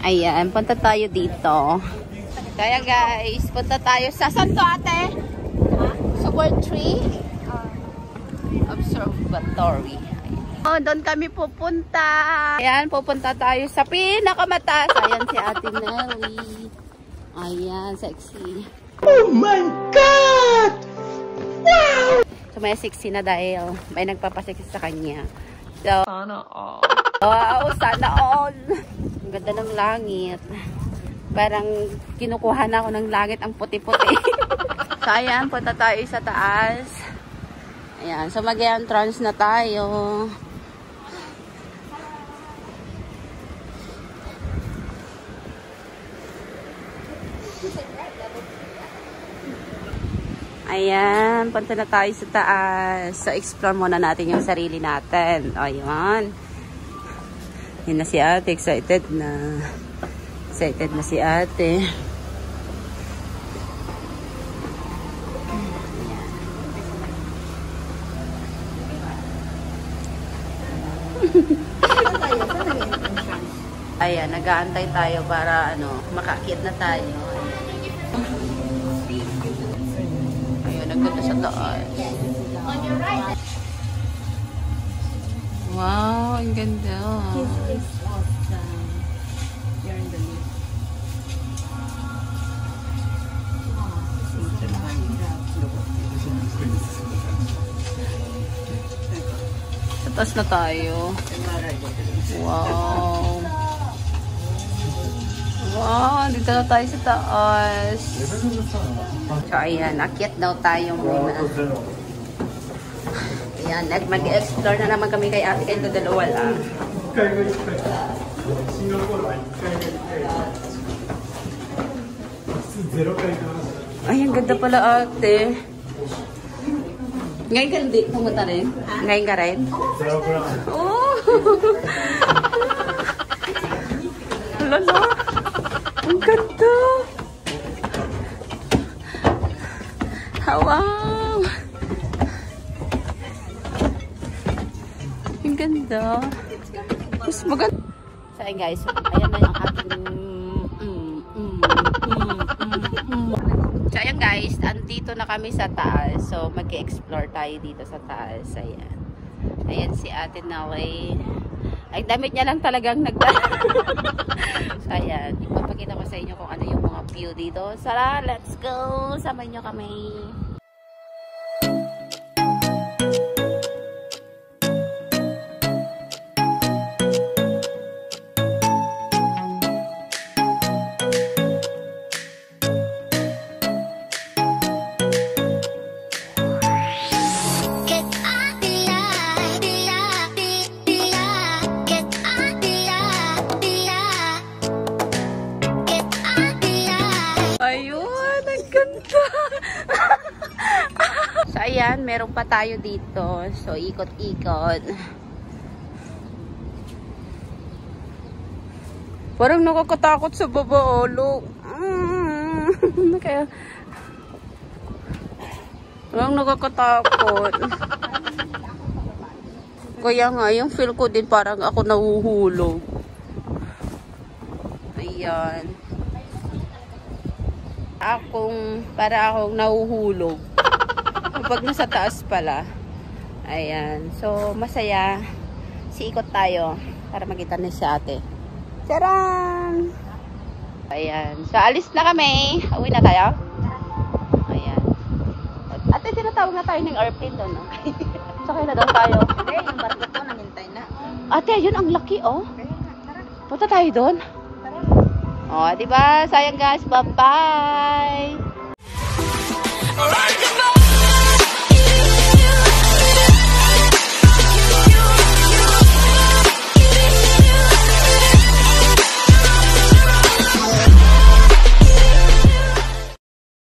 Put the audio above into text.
Ayan, punta tayo dito. Kaya guys, punta tayo sa saan to ate? Sa World Tree Observatory. Oh, doon kami pupunta. Ayan, pupunta tayo sa pinakamataas. Ayan si Ate Nelly. Ayan, sexy. Oh my God! Wow! So, may sexy na dahil may nagpapasexy sa kanya. So, sana all. Wow, sana all. Ang ganda ng langit. Parang kinukuha na ako ng langit ang puti-puti. So, ayan, punta tayo sa taas. Ayan, so mag-entrance na tayo. Ayan, punta na tayo sa taas. So, explore muna natin yung sarili natin. Ayan. Yan na si ate. Excited na. Excited na si ate. Ayan, nag-aantay tayo para makakit na tayo. Nagpunta sa taas. Wow, ang ganda. Sa taas na tayo. Wow. Wow, dito na tayo sa taas. So, ayan, akyat daw tayo muna. Ayan, mag-explore na naman kami kay ate, kayo dalawa lang. Ay, ang ganda pala ate. Ngayon ka hindi pumunta rin? Ngayon ka rin? Oh! Lala! Ang ganda! Wow! Ang ganda! Mas maganda! So, ayun guys, ayan na yung aking So, ayan guys, andito na kami sa taas. So, mag-explore tayo dito sa taas. Ayan. Ayan si Ate Nelly. Ay, damit niya lang talagang nagdala. So, ayan. Ipapakita ko sa inyo kung ano yung mga view dito. Sara, let's go! Samayin niyo kami. So, ayan, meron pa tayo dito. So, ikot-ikot. Parang nakakatakot sa baba, look. Kaya, parang nakakatakot. Kaya nga, yung feel ko din parang ako nahuhulog. Ayan. Para akong nahuhulog. Kapag nasa taas pala. Ayan. So, masaya. Siikot tayo para makita na si ate. Charan! Ayan. So, alis na kami. Uwi na tayo. Ayan. Ate, tinatawag na tayo ng airplane doon, no? Sakay na daw tayo. Hindi, yung barko ko nanghintay na. Ate, yun ang laki, oh. Tara. Punta tayo doon. Tara. Oh, diba? Sayang guys. Bye-bye! Alright,